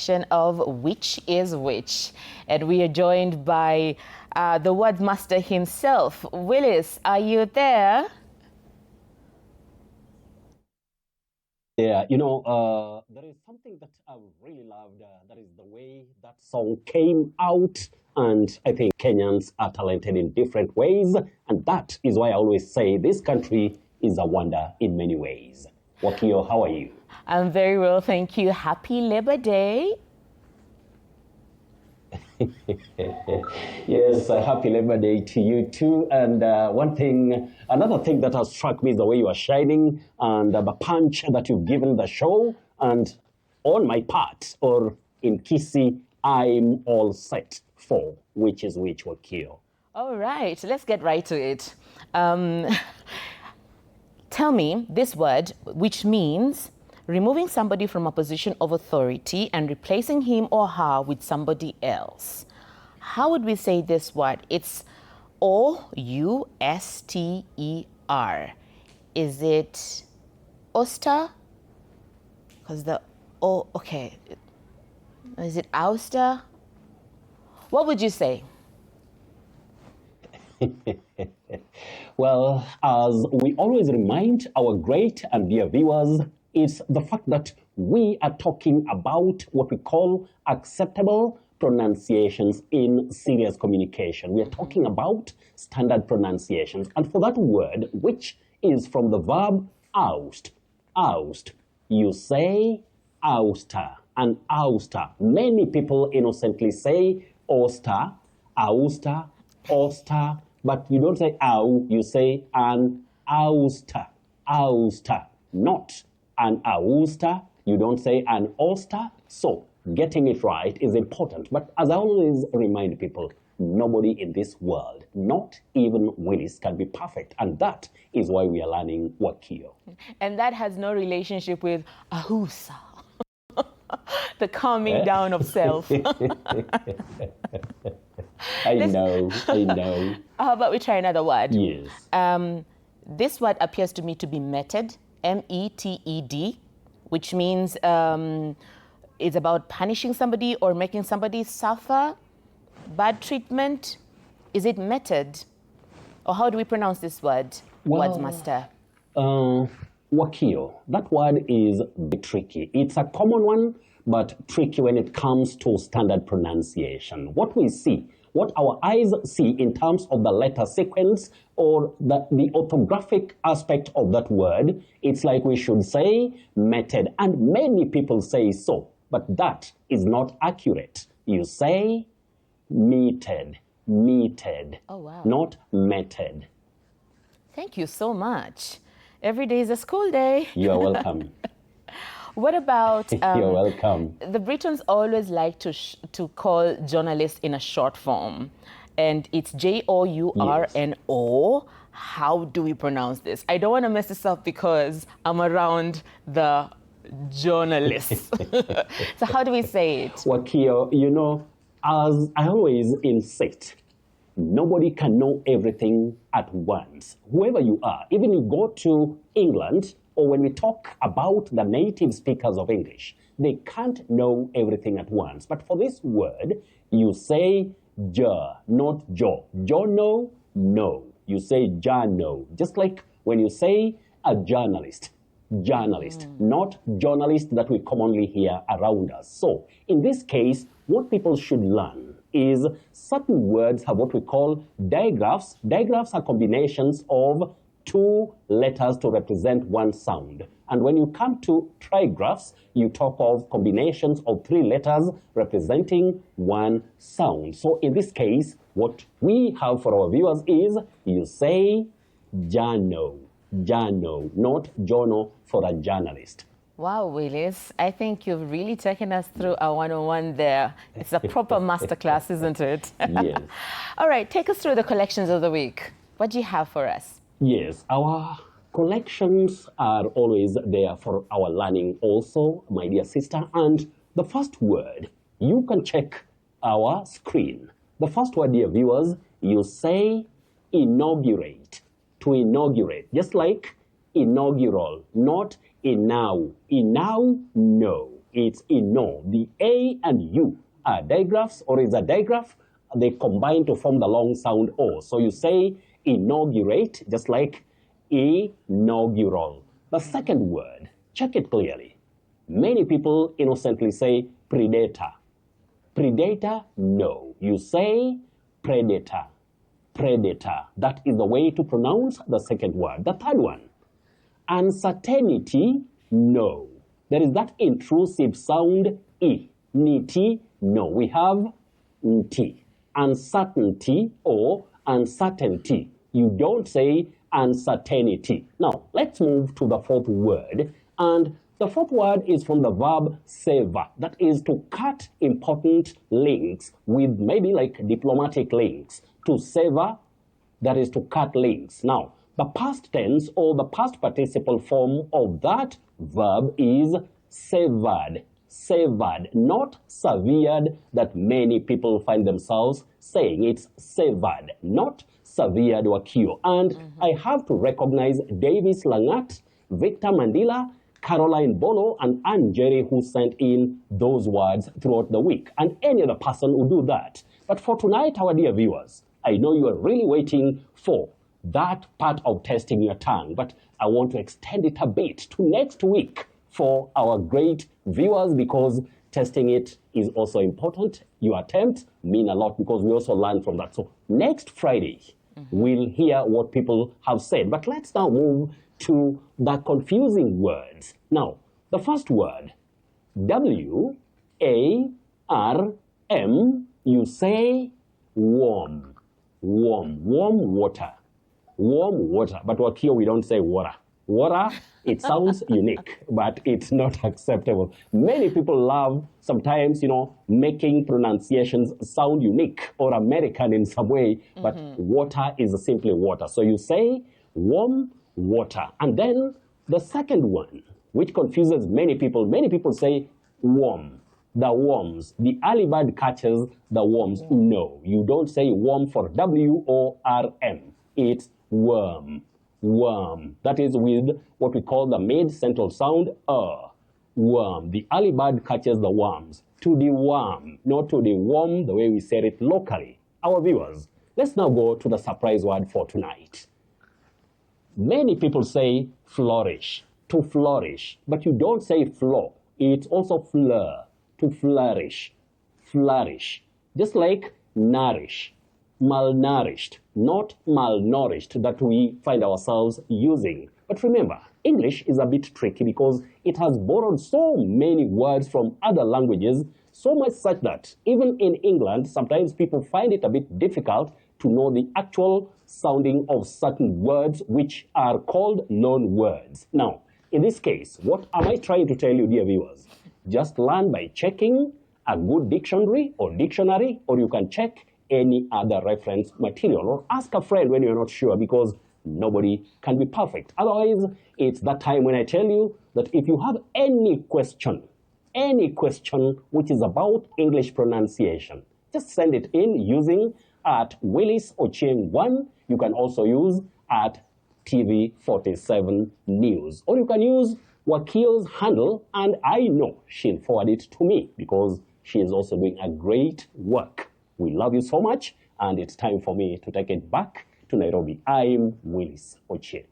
session of Which is Which? And we are joined by the word master himself. Willice, are you there? Yeah, there is something that I really loved. That is the way that song came out. And I think Kenyans are talented in different ways. And that is why I always say this country is a wonder in many ways. Wakio, how are you? I'm very well, thank you. Happy Labor Day. Yes, happy Labor Day to you too. And another thing that has struck me is the way you are shining and the punch that you've given the show. And on my part, or in Kisi, I'm all set for Which is Which, Wakio. All right, let's get right to it. Tell me this word, which means removing somebody from a position of authority and replacing him or her with somebody else. How would we say this word? It's OUSTER. Is it OUSTER? Because okay. Is it OUSTER? What would you say? Well, as we always remind our great and dear viewers, it's the fact that we are talking about what we call acceptable pronunciations in serious communication. We are talking about standard pronunciations. And for that word, which is from the verb oust, you say ouster and ouster. Many people innocently say ouster, ouster, but you don't say ow, you say an ouster, not an ouster, you don't say an ouster. So getting it right is important. But as I always remind people, nobody in this world, not even Willice, can be perfect. And that is why we are learning Wakio. And that has no relationship with ahusa, the calming down of self. I know. How about we try another word? Yes. This word appears to me to be meted, METED, which means it's about punishing somebody or making somebody suffer bad treatment. Is it meted? Or how do we pronounce this word, words master? Wakio, that word is a bit tricky. It's a common one, but tricky when it comes to standard pronunciation. What we see, what our eyes see in terms of the letter sequence or the orthographic aspect of that word, it's like we should say meted. And many people say so, but that is not accurate. You say meted, oh, wow. not meted. Thank you so much. Every day is a school day. You're welcome. What about... You're welcome. The Britons always like to call journalists in a short form. And it's JOURNO. Yes. How do we pronounce this? I don't want to mess this up because I'm around the journalists. So how do we say it? Wakio, as I always insist, nobody can know everything at once. Whoever you are, even you go to England, or when we talk about the native speakers of English, they can't know everything at once. But for this word, you say ja, not jo. Jono, no. You say jano. Just like when you say a journalist, not journalist that we commonly hear around us. So in this case, what people should learn is certain words have what we call digraphs. Digraphs are combinations of two letters to represent one sound. And when you come to trigraphs, you talk of combinations of three letters representing one sound. So in this case, what we have for our viewers is you say jano, not jono for a journalist. Wow, Willice, I think you've really taken us through our 101 there. It's a proper masterclass, isn't it? Yes. All right, take us through the collections of the week. What do you have for us? Yes, our collections are always there for our learning also, my dear sister. And the first word, you can check our screen. The first word, dear viewers, you say inaugurate, to inaugurate, just like inaugural, not inau. Inau, no. It's ino. The A and U are digraphs, or is a digraph. They combine to form the long sound O. So you say inaugurate, just like inaugural. The second word, check it clearly. Many people innocently say predator. Predator, no. You say predator. Predator. That is the way to pronounce the second word. The third one, uncertainty, no. There is that intrusive sound E. Niti, no. We have nti. Uncertainty or uncertainty. You don't say uncertainty. Now, let's move to the fourth word. And the fourth word is from the verb sever. That is to cut important links with maybe like diplomatic links. To sever, that is to cut links. Now, the past tense or the past participle form of that verb is severed. Severed, not severed, that many people find themselves saying. It's severed, not severed, Wakio. And I have to recognize Davis Langat, Victor Mandela, Caroline Bolo, and Anne Jerry, who sent in those words throughout the week. And any other person will do that. But for tonight, our dear viewers, I know you are really waiting for that part of testing your tongue, but I want to extend it a bit to next week for our great viewers, because testing it is also important. Your attempts mean a lot because we also learn from that. So next Friday, we'll hear what people have said. But let's now move to the confusing words. Now, the first word, W-A-R-M, you say warm. Warm. Warm water. Warm water. But Wakio, we don't say water. Water, it sounds unique, but it's not acceptable. Many people love sometimes, making pronunciations sound unique or American in some way, but water is simply water. So you say warm water. And then the second one, which confuses many people say worm. The worms. The early bird catches the worms. No, you don't say worm for W-O-R-M. It's worm. Worm. That is with what we call the mid-central sound, worm. The early bird catches the worms. To deworm, not to deworm the way we say it locally. Our viewers, let's now go to the surprise word for tonight. Many people say flourish, to flourish, but you don't say flow. It's also fleur, to flourish, flourish. Just like nourish, malnourished, not malnourished that we find ourselves using. But remember, English is a bit tricky because it has borrowed so many words from other languages, so much such that even in England, sometimes people find it a bit difficult to know the actual sounding of certain words which are called loan words. Now, in this case, what am I trying to tell you, dear viewers? Just learn by checking a good dictionary, or you can check any other reference material, or ask a friend when you're not sure, because nobody can be perfect. Otherwise, it's that time when I tell you that if you have any question which is about English pronunciation, just send it in using at Willice Ochieng 1. You can also use at TV47 News, or you can use Wakio's handle, and I know she'll forward it to me because she is also doing a great work. We love you so much, and it's time for me to take it back to Nairobi. I'm Willice Ochieng.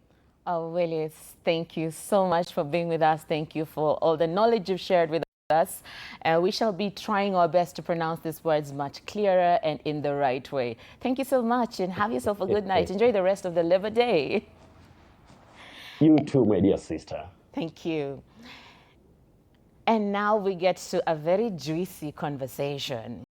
Oh, Willice, thank you so much for being with us. Thank you for all the knowledge you've shared with us. We shall be trying our best to pronounce these words much clearer and in the right way. Thank you so much, and have yourself a good night. Enjoy the rest of the Labor Day. You too, my dear sister. Thank you. And now we get to a very juicy conversation.